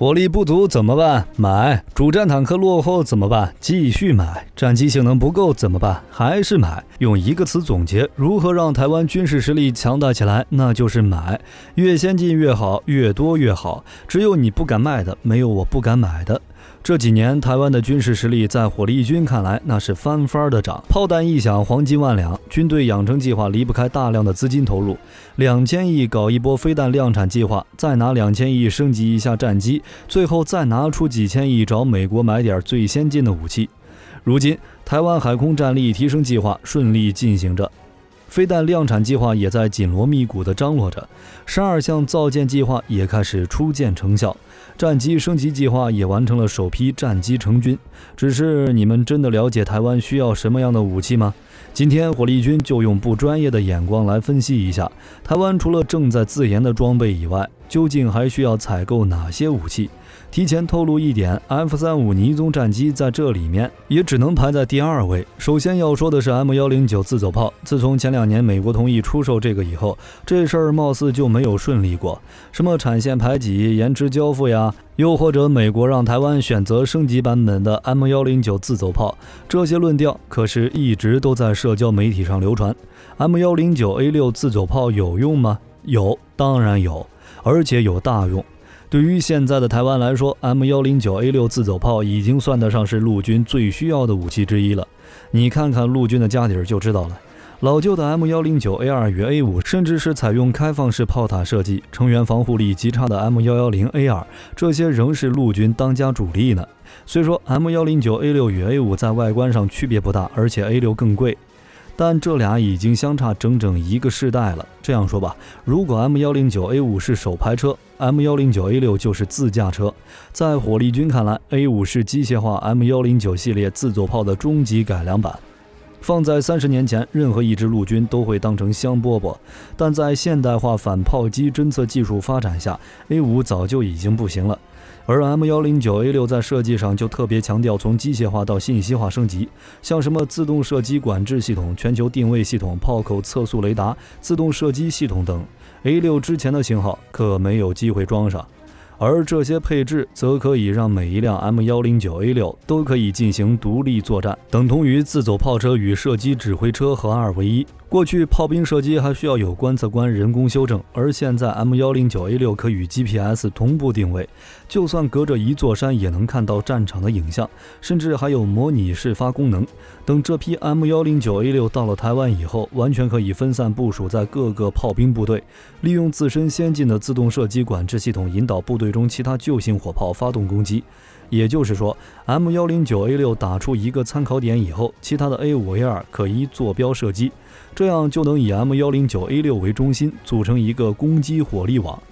火力不足怎么办？买。主战坦克落后怎么办？继续买。战机性能不够怎么办？还是买。用一个词总结，如何让台湾军事实力强大起来？那就是买。越先进越好，越多越好。只有你不敢卖的，没有我不敢买的。这几年台湾的军事实力在火力军看来那是翻番的涨，炮弹一响黄金万两，军队养成计划离不开大量的资金投入，2000亿搞一波飞弹量产计划，再拿2000亿升级一下战机，最后再拿出几千亿找美国买点最先进的武器。如今台湾海空战力提升计划顺利进行着，飞弹量产计划也在紧锣密鼓地张罗着，12项造舰计划也开始初见成效，战机升级计划也完成了首批战机成军。只是你们真的了解台湾需要什么样的武器吗？今天火力军就用不专业的眼光来分析一下，台湾除了正在自研的装备以外，究竟还需要采购哪些武器？提前透露一点， F-35尼宗战机在这里面也只能排在第2位。首先要说的是 M109 自走炮，自从前2年美国同意出售这个以后，这事儿貌似就没有顺利过，什么产线排挤、延迟交付呀，又或者美国让台湾选择升级版本的 M109 自走炮，这些论调可是一直都在社交媒体上流传。 M109A6 自走炮有用吗？有，当然有，而且有大用。对于现在的台湾来说， M109A6 自走炮已经算得上是陆军最需要的武器之一了。你看看陆军的家底就知道了，老旧的 M109A2 与 A5 甚至是采用开放式炮塔设计，成员防护力极差的 M110A2， 这些仍是陆军当家主力呢。虽说 M109A6 与 A5 在外观上区别不大，而且 A6 更贵，但这俩已经相差整整一个世代了。这样说吧，如果 M109A5 是手排车， M109A6 就是自驾车。在火力军看来， A5 是机械化 M109 系列自走炮的终极改良版。放在30年前，任何一支陆军都会当成香饽饽，但在现代化反炮击侦测技术发展下， A5 早就已经不行了。而 M109A6 在设计上就特别强调从机械化到信息化升级，像什么自动射击管制系统、全球定位系统、炮口测速雷达、自动射击系统等， A6 之前的型号可没有机会装上。而这些配置则可以让每一辆 M109A6 都可以进行独立作战，等同于自走炮车与射击指挥车合二为一。过去炮兵射击还需要有观测官人工修正，而现在 M109A6 可与 GPS 同步定位，就算隔着一座山也能看到战场的影像，甚至还有模拟事发功能。等这批 M109A6 到了台湾以后，完全可以分散部署在各个炮兵部队，利用自身先进的自动射击管制系统引导部队中其他旧型火炮发动攻击。也就是说， M109A6 打出一个参考点以后，其他的 A5、A2 可以坐标射击，这样就能以 M109A6 为中心组成一个攻击火力网，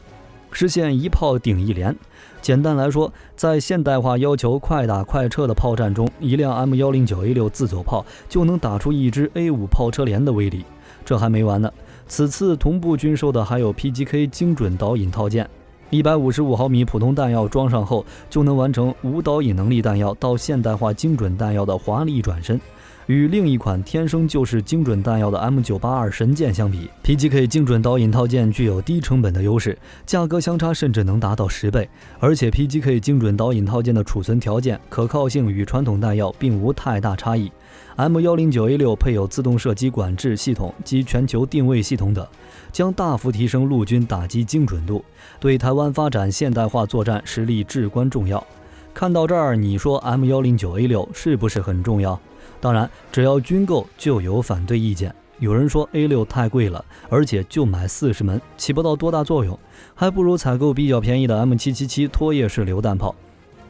实现一炮顶一连。简单来说，在现代化要求快打快撤的炮战中，一辆 M109A6 自走炮就能打出一支 A5 炮车连的威力。这还没完呢，此次同步军售的还有 PGK 精准导引套件，155毫米普通弹药装上后，就能完成无导引能力弹药到现代化精准弹药的华丽转身。与另一款天生就是精准弹药的 M982 神剑相比， PGK 精准导引套件具有低成本的优势，价格相差甚至能达到10倍。而且 PGK 精准导引套件的储存条件、可靠性与传统弹药并无太大差异。M109A6 配有自动射击管制系统及全球定位系统等，将大幅提升陆军打击精准度，对台湾发展现代化作战实力至关重要。看到这儿，你说 M109A6 是不是很重要？当然，只要军购就有反对意见。有人说 A6 太贵了，而且就买40门，起不到多大作用，还不如采购比较便宜的 M777 拖曳式榴弹炮，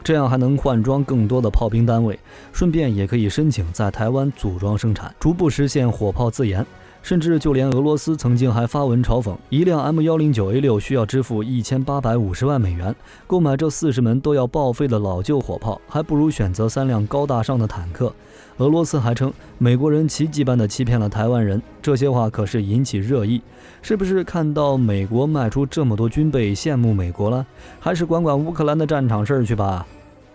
这样还能换装更多的炮兵单位，顺便也可以申请在台湾组装生产，逐步实现火炮自研。甚至就连俄罗斯曾经还发文嘲讽，一辆 M109A6 需要支付1850万美元，购买这40门都要报废的老旧火炮，还不如选择3辆高大上的坦克。俄罗斯还称美国人奇迹般的欺骗了台湾人，这些话可是引起热议。是不是看到美国卖出这么多军备羡慕美国了？还是管管乌克兰的战场事去吧。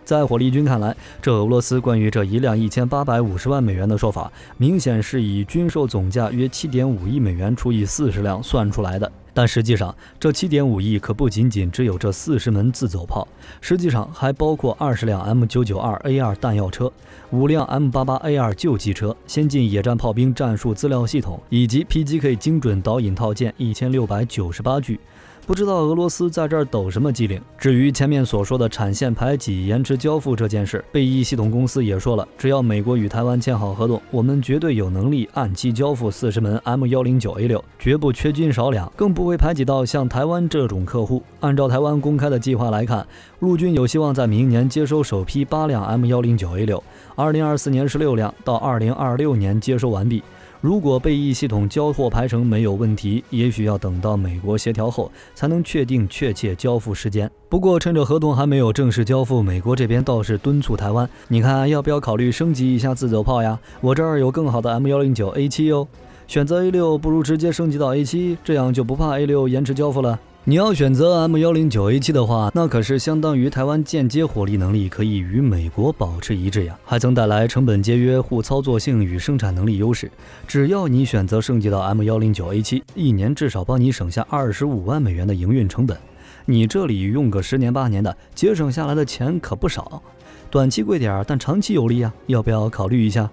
在火力军看来，这俄罗斯关于这一辆1850万美元的说法，明显是以军售总价约7.5亿美元除以40辆算出来的。但实际上，这7.5亿可不仅仅只有这40门自走炮，实际上还包括20辆 M992A2 弹药车、5辆 M88A2 救济车、先进野战炮兵战术资料系统以及 PGK 精准导引套件1698具。不知道俄罗斯在这儿抖什么机灵。至于前面所说的产线排挤、延迟交付这件事，贝翼系统公司也说了，只要美国与台湾签好合同，我们绝对有能力按期交付40门 M109A6，绝不缺斤少两，更不会排挤到像台湾这种客户。按照台湾公开的计划来看，陆军有希望在明年接收首批8辆 M109A6，2024年16辆，到2026年接收完毕。如果贝翼系统交货排程没有问题，也许要等到美国协调后才能确定确切交付时间。不过趁着合同还没有正式交付，美国这边倒是敦促台湾，你看要不要考虑升级一下自走炮呀？我这儿有更好的 M109A7 哦，选择 A6 不如直接升级到 A7， 这样就不怕 A6 延迟交付了。你要选择 M109A7 的话，那可是相当于台湾间接火力能力可以与美国保持一致呀，还曾带来成本节约、互操作性与生产能力优势。只要你选择升级到 M109A7， 一年至少帮你省下25万美元的营运成本。你这里用个10年8年的，节省下来的钱可不少。短期贵点，但长期有利呀，要不要考虑一下？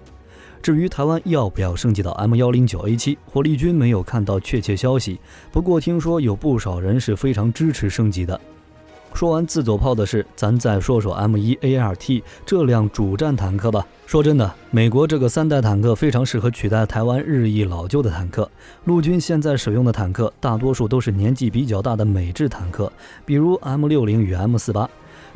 至于台湾要不要升级到 M109A7， 火力军没有看到确切消息，不过听说有不少人是非常支持升级的。说完自走炮的事，咱再说说 M1A2T 这辆主战坦克吧。说真的，美国这个3代坦克非常适合取代台湾日益老旧的坦克。陆军现在使用的坦克大多数都是年纪比较大的美制坦克，比如 M60 与 M48。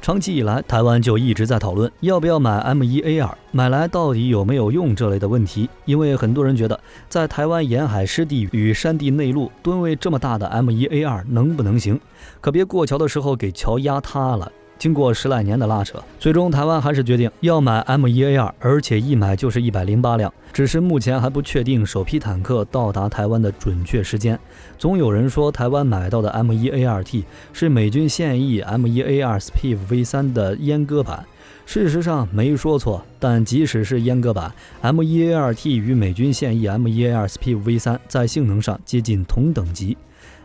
长期以来，台湾就一直在讨论要不要买 M1A2， 买来到底有没有用这类的问题。因为很多人觉得，在台湾沿海湿地与山地内陆，吨位这么大的 M1A2 能不能行？可别过桥的时候给桥压塌了。经过10来年的拉扯，最终台湾还是决定要买 M1A2， 而且一买就是108辆。只是目前还不确定首批坦克到达台湾的准确时间。总有人说台湾买到的 M1A2T 是美军现役 M1A2 Spiv V3 的阉割版。事实上没说错，但即使是阉割版 M1A2T 与美军现役 M1A2 Spiv V3 在性能上接近同等级。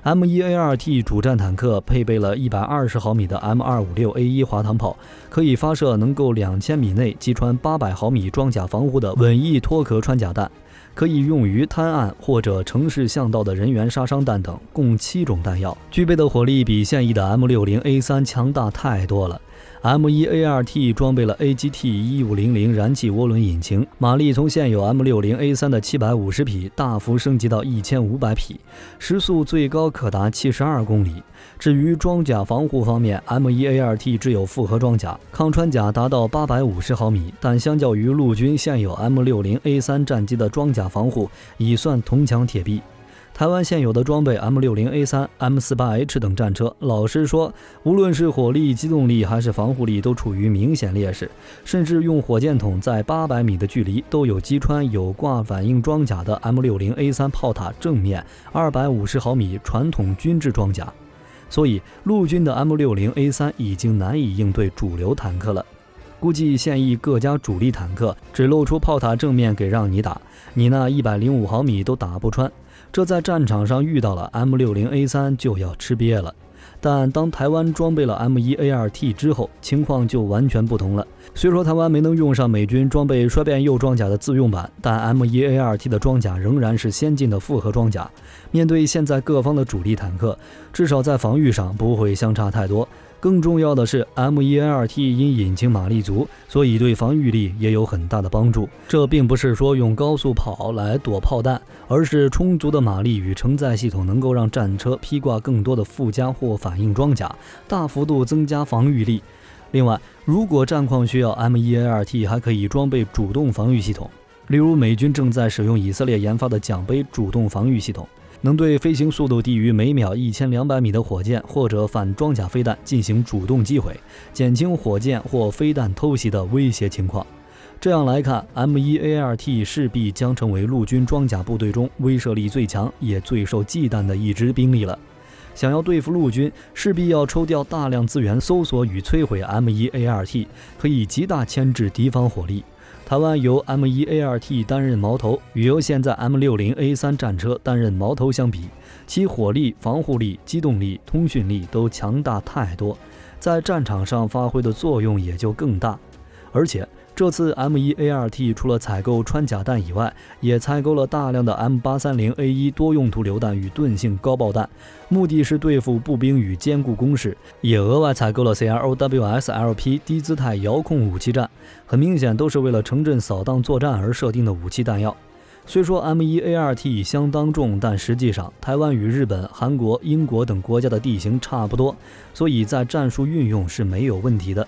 M1A2T 主战坦克配备了120毫米的 M256A1 滑膛炮，可以发射能够2000米内击穿800毫米装甲防护的稳翼脱壳穿甲弹，可以用于滩岸或者城市巷道的人员杀伤弹等，共7种弹药，具备的火力比现役的 M60A3 强大太多了。M1A2T 装备了 AGT1500 燃气涡轮引擎，马力从现有 M60A3 的750匹大幅升级到1500匹，时速最高可达72公里。至于装甲防护方面， M1A2T 只有复合装甲，抗穿甲达到850毫米，但相较于陆军现有 M60A3 战机的装甲防护，已算铜墙铁壁。台湾现有的装备 M60A3、M48H 等战车，老实说，无论是火力、机动力还是防护力都处于明显劣势，甚至用火箭筒在800米的距离都有击穿有挂反应装甲的 M60A3 炮塔正面250毫米传统军制装甲。所以陆军的 M60A3 已经难以应对主流坦克了。估计现役各家主力坦克只露出炮塔正面给让你打，你那105毫米都打不穿，这在战场上遇到了 M60A3 就要吃瘪了。但当台湾装备了 M1A2T 之后，情况就完全不同了。虽说台湾没能用上美军装备衰变铀装甲的自用版，但 M1A2T 的装甲仍然是先进的复合装甲。面对现在各方的主力坦克，至少在防御上不会相差太多。更重要的是 M1A2T 因引擎马力足，所以对防御力也有很大的帮助。这并不是说用高速跑来躲炮弹，而是充足的马力与承载系统能够让战车披挂更多的附加或反应装甲，大幅度增加防御力。另外，如果战况需要， M1A2T 还可以装备主动防御系统，例如美军正在使用以色列研发的奖杯主动防御系统，能对飞行速度低于每秒1200米的火箭或者反装甲飞弹进行主动击毁，减轻火箭或飞弹偷袭的威胁情况。这样来看， M1A2T 势必将成为陆军装甲部队中威慑力最强也最受忌惮的一支兵力了。想要对付陆军，势必要抽调大量资源搜索与摧毁 M1A2T， 可以极大牵制敌方火力。台湾由 M1A2T 担任矛头，与由现在 M60A3 战车担任矛头相比，其火力、防护力、机动力、通讯力都强大太多，在战场上发挥的作用也就更大。而且这次 M1A2T 除了采购穿甲弹以外，也采购了大量的 M830A1 多用途榴弹与盾性高爆弹，目的是对付步兵与坚固工事，也额外采购了 CROWS-LP 低姿态遥控武器站，很明显都是为了城镇扫荡作战而设定的武器弹药。虽说 M1A2T 相当重，但实际上台湾与日本、韩国、英国等国家的地形差不多，所以在战术运用是没有问题的。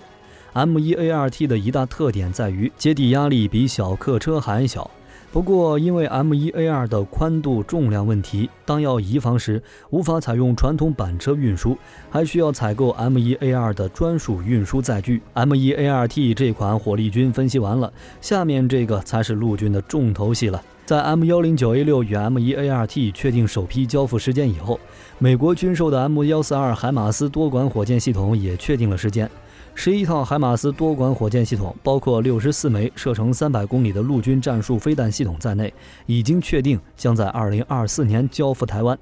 M1A2T 的一大特点在于接地压力比小客车还小，不过因为 M1A2 的宽度重量问题，当要移防时无法采用传统板车运输，还需要采购 M1A2 的专属运输载具。M1A2T 这款火力军分析完了，下面这个才是陆军的重头戏了。在 M109A6 与 M1A2T 确定首批交付时间以后，美国军售的 M142海马斯多管火箭系统也确定了时间。11套海马斯多管火箭系统，包括64枚射程300公里的陆军战术飞弹系统在内，已经确定将在2024年交付台湾。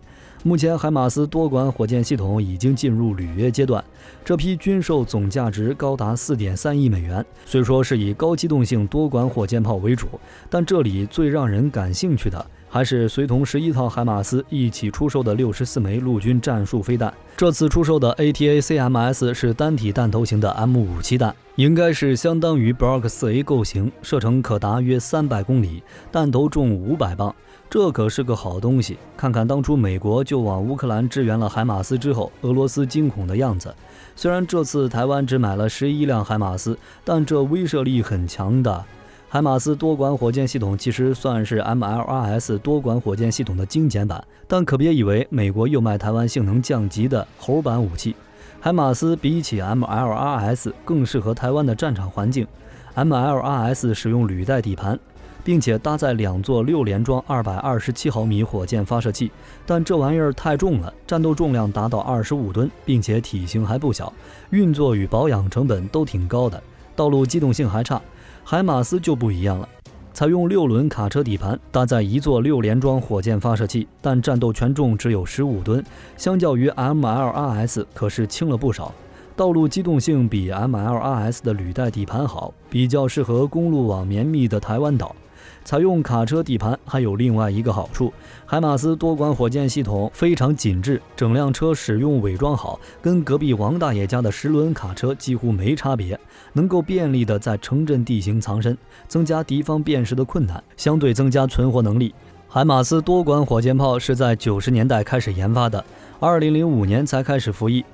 目前海马斯多管火箭系统已经进入履约阶段，这批军售总价值高达4.3亿美元。虽说是以高机动性多管火箭炮为主，但这里最让人感兴趣的还是随同11套海马斯一起出售的64枚陆军战术飞弹。这次出售的 ATACMS 是单体弹头型的 M57弹，应该是相当于 Block 4A 构型，射程可达约300公里，弹头重500磅，这可是个好东西。看看当初美国就往乌克兰支援了海马斯之后，俄罗斯惊恐的样子。虽然这次台湾只买了11辆海马斯，但这威慑力很强的。海马斯多管火箭系统其实算是 MLRS 多管火箭系统的精简版，但可别以为美国又卖台湾性能降级的猴版武器。海马斯比起 MLRS 更适合台湾的战场环境。MLRS 使用履带底盘，并且搭载2座6连装227毫米火箭发射器，但这玩意儿太重了，战斗重量达到25吨，并且体型还不小，运作与保养成本都挺高的，道路机动性还差。海马斯就不一样了，采用6轮卡车底盘，搭载1座6连装火箭发射器，但战斗权重只有15吨，相较于 MLRS 可是轻了不少。道路机动性比 MLRS 的履带底盘好，比较适合公路网绵密的台湾岛。采用卡车底盘还有另外一个好处，海马斯多管火箭系统非常紧致，整辆车使用伪装好，跟隔壁王大爷家的10轮卡车几乎没差别，能够便利的在城镇地形藏身，增加敌方辨识的困难，相对增加存活能力。海马斯多管火箭炮是在90年代开始研发的，2005年才开始服役，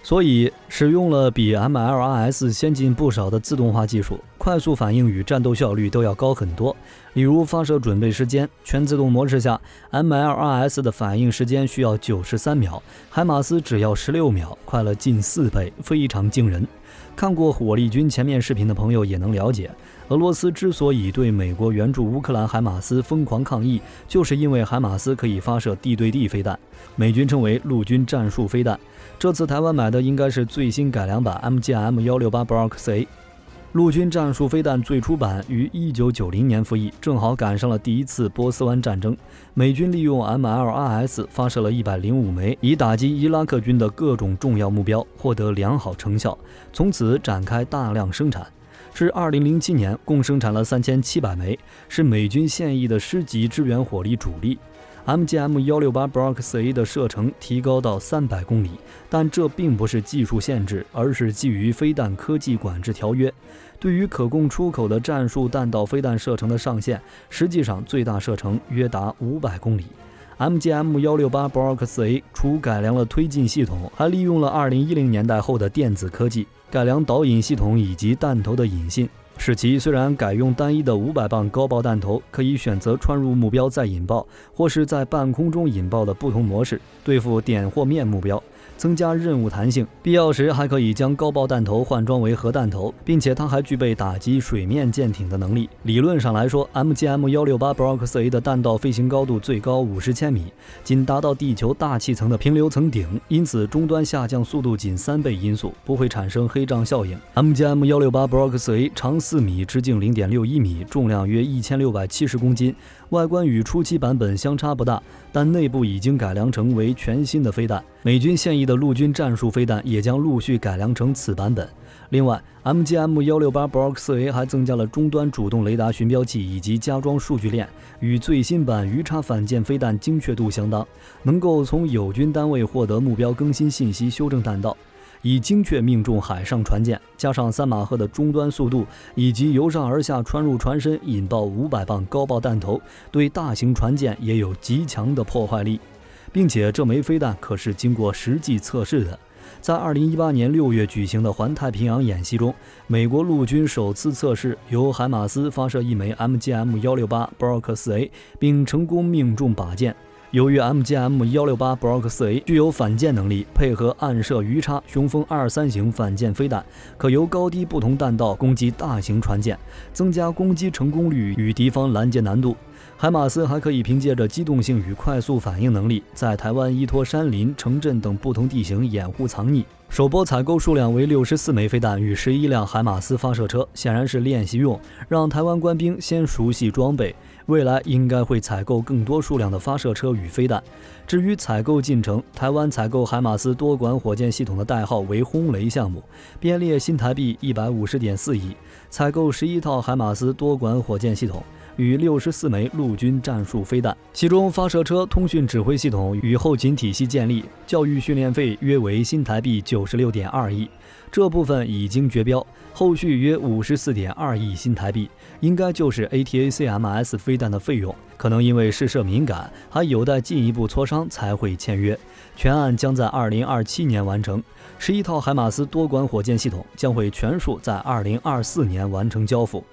所以使用了比 MLRS 先进不少的自动化技术，快速反应与战斗效率都要高很多。例如发射准备时间，全自动模式下 MLRS 的反应时间需要93秒，海马斯只要16秒，快了近4倍，非常惊人。看过火力军前面视频的朋友也能了解，俄罗斯之所以对美国援助乌克兰海马斯疯狂抗议，就是因为海马斯可以发射地对地飞弹，美军称为陆军战术飞弹。这次台湾买的应该是最新改良版 MGM-168 Block 4A。陆军战术飞弹最初版于1990年服役，正好赶上了第一次波斯湾战争。美军利用 MLRS 发射了105枚，以打击伊拉克军的各种重要目标，获得良好成效，从此展开大量生产。至2007年，共生产了3700枚，是美军现役的师级支援火力主力。MGM-168 Block 4A 的射程提高到300公里，但这并不是技术限制，而是基于飞弹科技管制条约。对于可供出口的战术弹道飞弹射程的上限，实际上最大射程约达500公里。MGM-168 Block 4A 除改良了推进系统，还利用了2010年代后的电子科技，改良导引系统以及弹头的引信，使其虽然改用单一的500磅高爆弹头，可以选择穿入目标再引爆，或是在半空中引爆的不同模式，对付点或面目标。增加任务弹性，必要时还可以将高爆弹头换装为核弹头，并且它还具备打击水面舰艇的能力。理论上来说 ，MGM-168 Block 4A 的弹道飞行高度最高50千米，仅达到地球大气层的平流层顶，因此终端下降速度仅3倍音速，不会产生黑障效应。MGM-168 Block 4A 长4米，直径0.61米，重量约1670公斤，外观与初期版本相差不大，但内部已经改良成为全新的飞弹。美军现役的陆军战术飞弹也将陆续改良成此版本。另外 ，MGM-168 Block 4A 还增加了终端主动雷达寻标器以及加装数据链，与最新版鱼叉反舰飞弹精确度相当，能够从友军单位获得目标更新信息，修正弹道，以精确命中海上船舰。加上3马赫的终端速度以及由上而下穿入船身引爆500磅高爆弹头，对大型船舰也有极强的破坏力。并且这枚飞弹可是经过实际测试的。在2018年6月举行的环太平洋演习中，美国陆军首次测试由海马斯发射一枚 MGM-168 Block 4A， 并成功命中靶舰。由于 MGM-168 Block 4A 具有反舰能力，配合暗射鱼叉雄风23型反舰飞弹，可由高低不同弹道攻击大型船舰，增加攻击成功率与敌方拦截难度。海马斯还可以凭借着机动性与快速反应能力，在台湾依托山林、城镇等不同地形掩护藏匿。首波采购数量为64枚飞弹与11辆海马斯发射车，显然是练习用，让台湾官兵先熟悉装备。未来应该会采购更多数量的发射车与飞弹。至于采购进程，台湾采购海马斯多管火箭系统的代号为轰雷项目，编列新台币150.4亿，采购11套海马斯多管火箭系统与64枚陆军战术飞弹，其中发射车、通讯指挥系统与后勤体系建立、教育训练费约为新台币96.2亿，这部分已经决标，后续约54.2亿新台币，应该就是 ATACMS 飞弹的费用，可能因为试射敏感，还有待进一步磋商才会签约。全案将在2027年完成，11套海马斯多管火箭系统将会全数在2024年完成交付。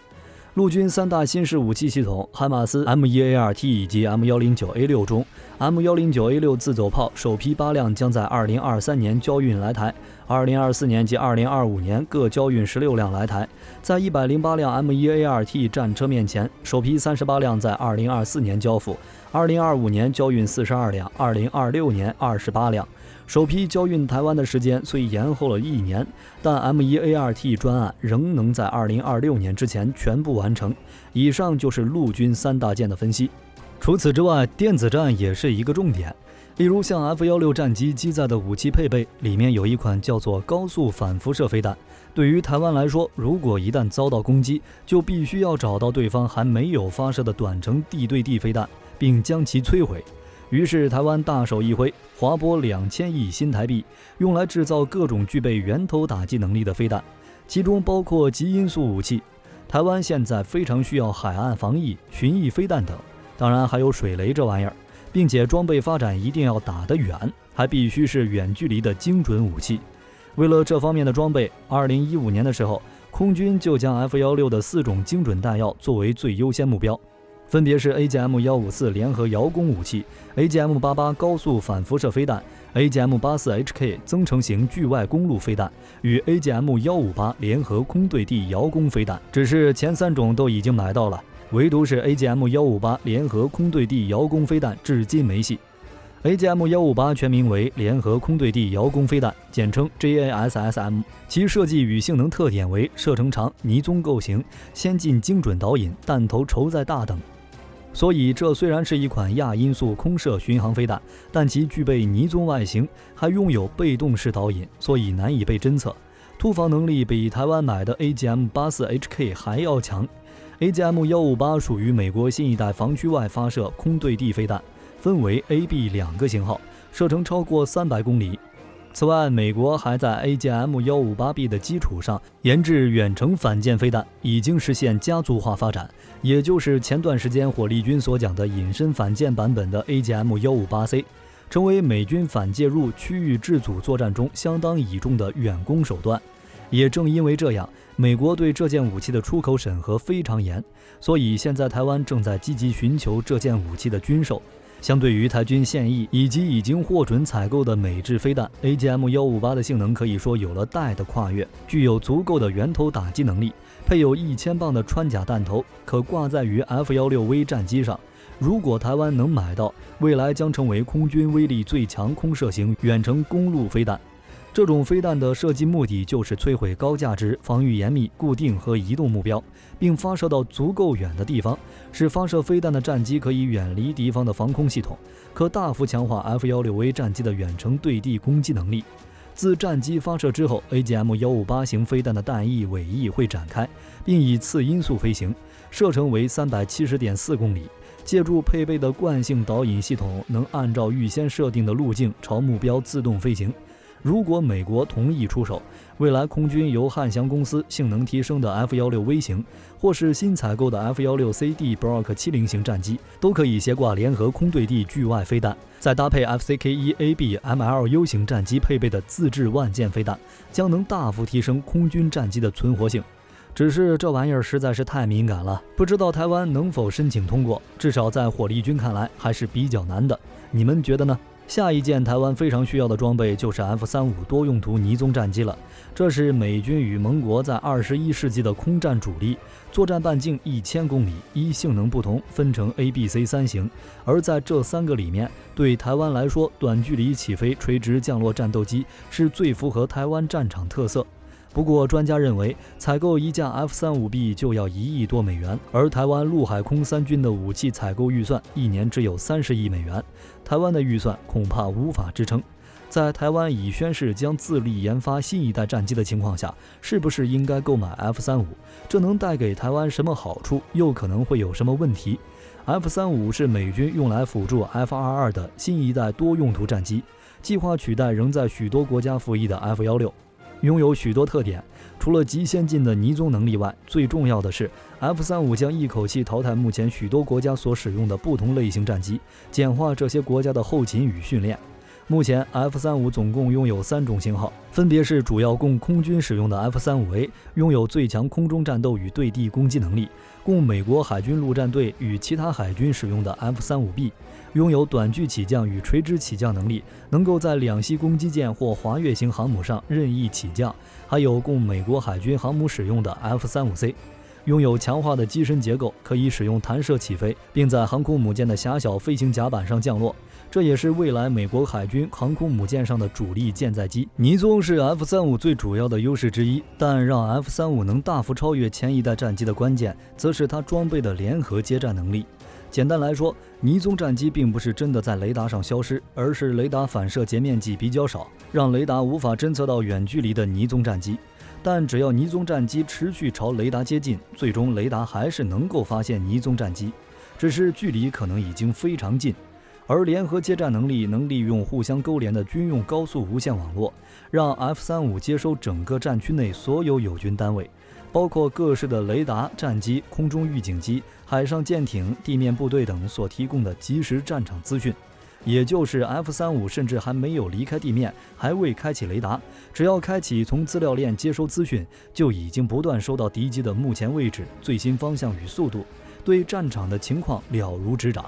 陆军3大新式武器系统海马斯 M1ART 以及 M109A6 中 ，M109A6 自走炮首批8辆将在2023年交运来台，2024年及2025年各交运16辆来台。在108辆 M1ART 战车面前，首批38辆在2024年交付，2025年交运42辆，2026年28辆。首批交运台湾的时间虽延后了1年，但 M1ART 专案仍能在2026年之前全部完成。以上就是陆军3大件的分析。除此之外，电子战也是一个重点。例如像 F-16 战机机载的武器配备里面有一款叫做高速反辐射飞弹，对于台湾来说，如果一旦遭到攻击，就必须要找到对方还没有发射的短程地对地飞弹，并将其摧毁。于是台湾大手一挥，划拨2000亿新台币，用来制造各种具备源头打击能力的飞弹，其中包括极音速武器。台湾现在非常需要海岸防疫、巡弋飞弹等，当然还有水雷这玩意儿，并且装备发展一定要打得远，还必须是远距离的精准武器。为了这方面的装备，2015年的时候，空军就将 F-16的4种精准弹药作为最优先目标。分别是 AGM-154 联合遥攻武器、AGM-88 高速反辐射飞弹、AGM-84HK 增程型距外公路飞弹与 AGM-158 联合空对地遥攻飞弹。只是前3种都已经买到了，唯独是 AGM-158 联合空对地遥攻飞弹至今没戏。AGM-158 全名为联合空对地遥攻飞弹，简称 JASSM， 其设计与性能特点为射程长、泥棕构型、先进精准导引、弹头筹载大等。所以这虽然是一款亚音速空射巡航飞弹，但其具备泥棕外形，还拥有被动式导引，所以难以被侦测。突防能力比台湾买的 AGM-84HK 还要强。AGM-158 属于美国新一代防区外发射空对地飞弹，分为 A、B 2个型号，射程超过300公里。此外，美国还在 AGM-158B 的基础上研制远程反舰飞弹，已经实现家族化发展，也就是前段时间火力军所讲的隐身反舰版本的 AGM-158C， 成为美军反介入区域制阻作战中相当倚重的远攻手段。也正因为这样，美国对这件武器的出口审核非常严，所以现在台湾正在积极寻求这件武器的军售。相对于台军现役以及已经获准采购的美制飞弹 ，AGM-158 的性能可以说有了代的跨越，具有足够的源头打击能力，配有1000磅的穿甲弹头，可挂载于 F-16V 战机上。如果台湾能买到，未来将成为空军威力最强空射型远程公路飞弹。这种飞弹的设计目的就是摧毁高价值、防御严密、固定和移动目标，并发射到足够远的地方，使发射飞弹的战机可以远离敌方的防空系统，可大幅强化 F-16V 战机的远程对地攻击能力。自战机发射之后 ，AGM-158 型飞弹的弹翼尾翼会展开，并以次音速飞行，射程为370.4公里。借助配备的惯性导引系统，能按照预先设定的路径朝目标自动飞行。如果美国同意出手，未来空军由汉翔公司性能提升的 F-16V 型，或是新采购的 F-16CD Block 70型战机，都可以斜挂联合空对地距外飞弹，再搭配 FCK-1AB MLU 型战机配备的自制万箭飞弹，将能大幅提升空军战机的存活性。只是这玩意儿实在是太敏感了，不知道台湾能否申请通过，至少在火力军看来还是比较难的。你们觉得呢？下一件台湾非常需要的装备就是 F-35多用途泥踪战机了。这是美军与盟国在21世纪的空战主力，作战半径1000公里，依性能不同分成 A、B、C 3型。而在这3个里面，对台湾来说，短距离起飞垂直降落战斗机是最符合台湾战场特色。不过，专家认为，采购一架 F-35B 就要1亿多美元，而台湾陆海空3军的武器采购预算1年只有30亿美元，台湾的预算恐怕无法支撑。在台湾已宣誓将自力研发新一代战机的情况下，是不是应该购买 F-35？这能带给台湾什么好处？又可能会有什么问题？ F-35是美军用来辅助 F-22的新一代多用途战机，计划取代仍在许多国家服役的 F-16。拥有许多特点，除了极先进的泥踪能力外，最重要的是 F-35将一口气淘汰目前许多国家所使用的不同类型战机，简化这些国家的后勤与训练。目前 F-35总共拥有3种型号，分别是主要供空军使用的 F-35A， 拥有最强空中战斗与对地攻击能力；供美国海军陆战队与其他海军使用的 F-35B， 拥有短距起降与垂直起降能力，能够在两栖攻击舰或滑跃型航母上任意起降；还有供美国海军航母使用的 F-35C。拥有强化的机身结构，可以使用弹射起飞，并在航空母舰的狭小飞行甲板上降落。这也是未来美国海军航空母舰上的主力舰载机。泥踪是 F-35最主要的优势之一，但让 F-35能大幅超越前一代战机的关键，则是它装备的联合接战能力。简单来说，泥踪战机并不是真的在雷达上消失，而是雷达反射截面积比较少，让雷达无法侦测到远距离的泥踪战机。但只要泥踪战机持续朝雷达接近，最终雷达还是能够发现泥踪战机，只是距离可能已经非常近。而联合接战能力能利用互相勾连的军用高速无线网络，让 F-35接收整个战区内所有友军单位，包括各式的雷达、战机、空中预警机、海上舰艇、地面部队等所提供的即时战场资讯。也就是 F-35甚至还没有离开地面，还未开启雷达，只要开启从资料链接收资讯，就已经不断收到敌机的目前位置、最新方向与速度，对战场的情况了如指掌。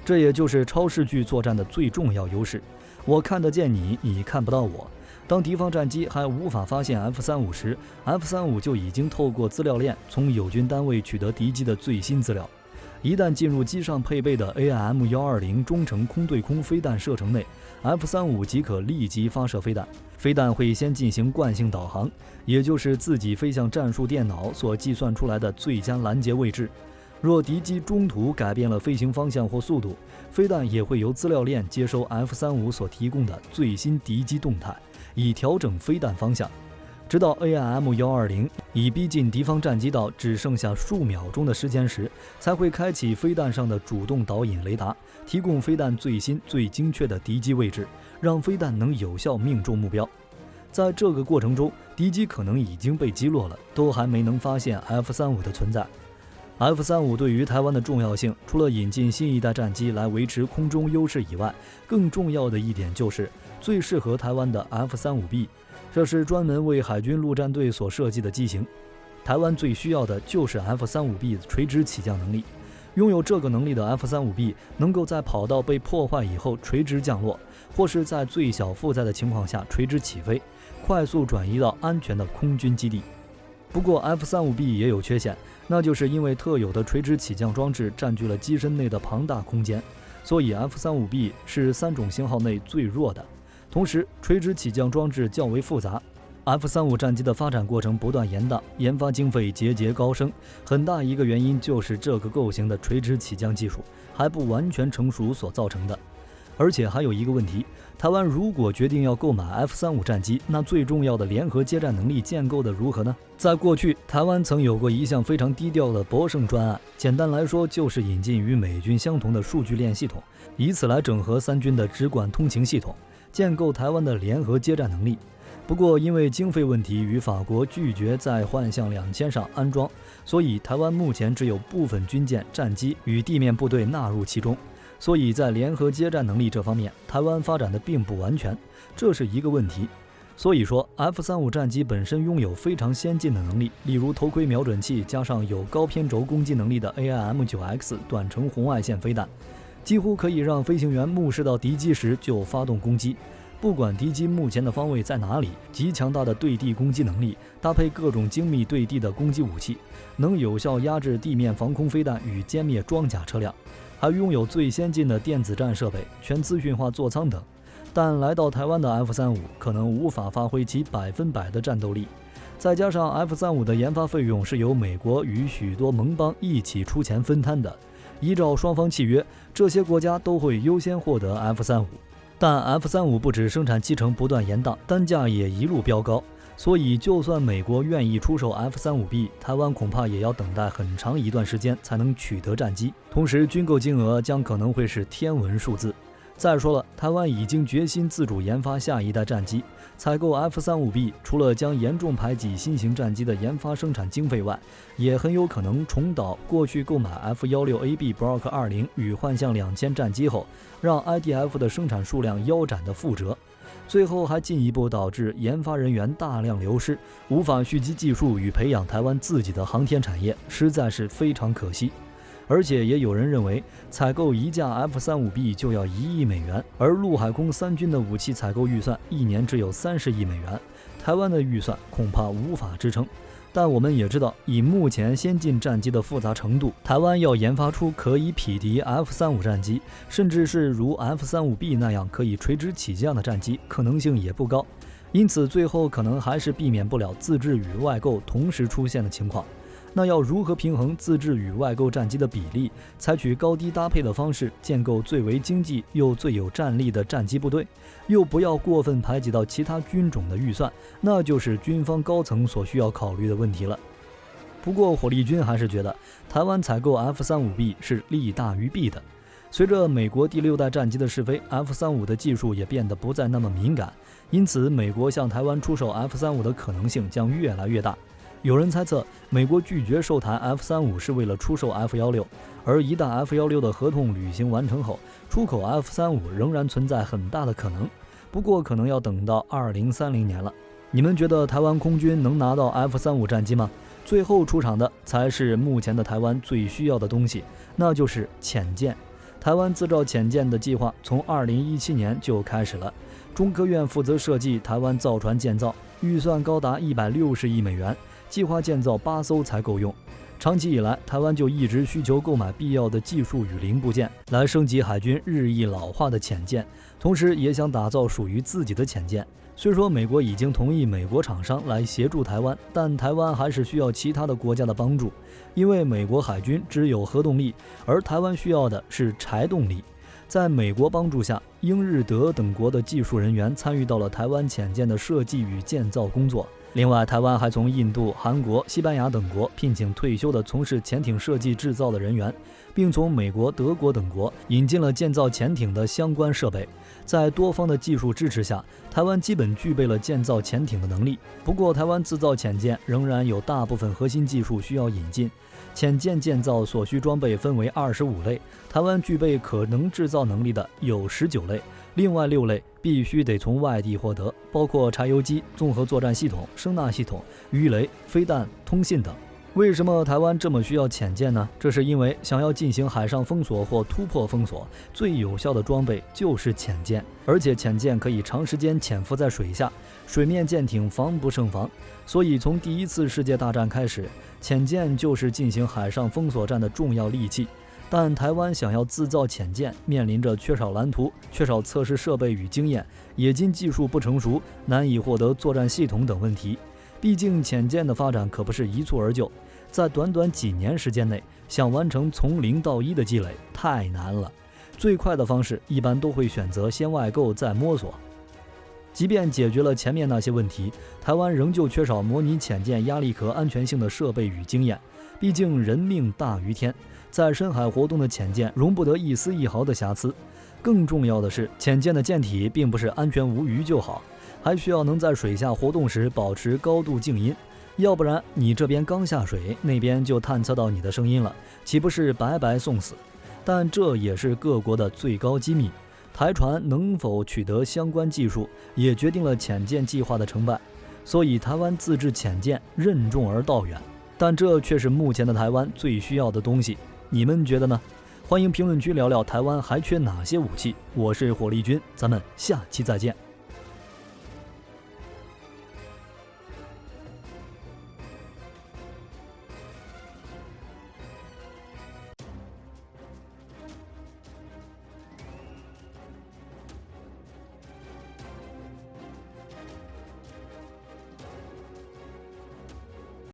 这也就是超视距作战的最重要优势，我看得见你，你看不到我。当敌方战机还无法发现 F-35时， F-35就已经透过资料链从友军单位取得敌机的最新资料。一旦进入机上配备的 AIM-120中程空对空飞弹射程内， F-35即可立即发射飞弹。飞弹会先进行惯性导航，也就是自己飞向战术电脑所计算出来的最佳拦截位置。若敌机中途改变了飞行方向或速度，飞弹也会由资料链接收 F-35所提供的最新敌机动态，以调整飞弹方向。直到 AIM-120 已逼近敌方战机到只剩下数秒钟的时间时，才会开启飞弹上的主动导引雷达，提供飞弹最新最精确的敌机位置，让飞弹能有效命中目标。在这个过程中，敌机可能已经被击落了，都还没能发现 F-35的存在。F-35对于台湾的重要性，除了引进新一代战机来维持空中优势以外，更重要的一点就是最适合台湾的 F-35B， 这是专门为海军陆战队所设计的机型。台湾最需要的就是 F-35B 的垂直起降能力。拥有这个能力的 F-35B 能够在跑道被破坏以后垂直降落，或是在最小负载的情况下垂直起飞，快速转移到安全的空军基地。不过 F-35B 也有缺陷，那就是因为特有的垂直起降装置占据了机身内的庞大空间，所以 F-35B 是3种型号内最弱的。同时，垂直起降装置较为复杂。F-35战机的发展过程不断延宕，研发经费节节高升，很大一个原因就是这个构型的垂直起降技术还不完全成熟所造成的。而且还有一个问题，台湾如果决定要购买 F-35战机，那最重要的联合接战能力建构的如何呢？在过去，台湾曾有过一项非常低调的博胜专案，简单来说就是引进与美军相同的数据链系统，以此来整合3军的直管通勤系统，建构台湾的联合接战能力。不过因为经费问题与法国拒绝在幻象2000上安装，所以台湾目前只有部分军舰、战机与地面部队纳入其中。所以在联合接战能力这方面，台湾发展的并不完全，这是一个问题。所以说 F-35战机本身拥有非常先进的能力，例如头盔瞄准器加上有高偏轴攻击能力的 AIM-9X 短程红外线飞弹，几乎可以让飞行员目视到敌机时就发动攻击。不管敌机目前的方位在哪里，极强大的对地攻击能力，搭配各种精密对地的攻击武器，能有效压制地面防空飞弹与歼灭装甲车辆，还拥有最先进的电子战设备、全资讯化座舱等。但来到台湾的 F-35可能无法发挥其100%的战斗力。再加上 F-35的研发费用是由美国与许多盟邦一起出钱分摊的，依照双方契约，这些国家都会优先获得 F-35。但 F-35不止生产期程不断延宕，单价也一路飙高，所以就算美国愿意出售 F-35B， 台湾恐怕也要等待很长一段时间才能取得战机，同时军购金额将可能会是天文数字。再说了，台湾已经决心自主研发下一代战机，采购 F-35B 除了将严重排挤新型战机的研发生产经费外，也很有可能重蹈过去购买 F-16AB Block 20与幻象2000战机后，让 IDF 的生产数量腰斩的覆辙，最后还进一步导致研发人员大量流失，无法蓄积技术与培养台湾自己的航天产业，实在是非常可惜。而且也有人认为，采购一架 F-35B 就要1亿美元，而陆海空3军的武器采购预算1年只有30亿美元，台湾的预算恐怕无法支撑。但我们也知道，以目前先进战机的复杂程度，台湾要研发出可以匹敌 F-35战机，甚至是如 F-35B 那样可以垂直起降的战机，可能性也不高。因此最后可能还是避免不了自制与外购同时出现的情况。那要如何平衡自制与外购战机的比例，采取高低搭配的方式，建构最为经济又最有战力的战机部队，又不要过分排挤到其他军种的预算，那就是军方高层所需要考虑的问题了。不过火力军还是觉得台湾采购 F-35B 是利大于弊的。随着美国第6代战机的试飞， F-35的技术也变得不再那么敏感，因此美国向台湾出售 F-35的可能性将越来越大。有人猜测，美国拒绝售台 F-35是为了出售 F-16，而一旦 F-16的合同履行完成后，出口 F-35仍然存在很大的可能，不过可能要等到2030年了。你们觉得台湾空军能拿到 F-35战机吗？最后出场的才是目前的台湾最需要的东西，那就是潜舰。台湾自造潜舰的计划从2017年就开始了，中科院负责设计台湾造船建造，预算高达160亿美元，计划建造8艘才够用。长期以来，台湾就一直需求购买必要的技术与零部件，来升级海军日益老化的潜舰，同时也想打造属于自己的潜舰。虽说美国已经同意美国厂商来协助台湾，但台湾还是需要其他的国家的帮助，因为美国海军只有核动力，而台湾需要的是柴动力。在美国帮助下，英日德等国的技术人员参与到了台湾潜舰的设计与建造工作。另外，台湾还从印度、韩国、西班牙等国聘请退休的从事潜艇设计制造的人员，并从美国、德国等国引进了建造潜艇的相关设备。在多方的技术支持下，台湾基本具备了建造潜艇的能力。不过，台湾自造潜舰仍然有大部分核心技术需要引进。潜舰建造所需装备分为25类，台湾具备可能制造能力的有19类，另外6类必须得从外地获得，包括柴油机、综合作战系统、声纳系统、鱼雷、飞弹、通信等。为什么台湾这么需要潜舰呢？这是因为想要进行海上封锁或突破封锁，最有效的装备就是潜舰，而且潜舰可以长时间潜伏在水下，水面舰艇防不胜防。所以从第一次世界大战开始，潜舰就是进行海上封锁战的重要利器。但台湾想要自造潜舰，面临着缺少蓝图、缺少测试设备与经验、冶金技术不成熟、难以获得作战系统等问题。毕竟潜舰的发展可不是一蹴而就，在短短几年时间内想完成从0到1的积累太难了。最快的方式一般都会选择先外购再摸索。即便解决了前面那些问题，台湾仍旧缺少模拟潜舰压力壳安全性的设备与经验。毕竟人命大于天，在深海活动的潜舰容不得一丝一毫的瑕疵。更重要的是，潜舰的舰体并不是安全无虞就好，还需要能在水下活动时保持高度静音，要不然你这边刚下水，那边就探测到你的声音了，岂不是白白送死？但这也是各国的最高机密，台船能否取得相关技术，也决定了潜舰计划的成败。所以台湾自制潜舰任重而道远，但这却是目前的台湾最需要的东西。你们觉得呢？欢迎评论区聊聊台湾还缺哪些武器。我是火力军，咱们下期再见。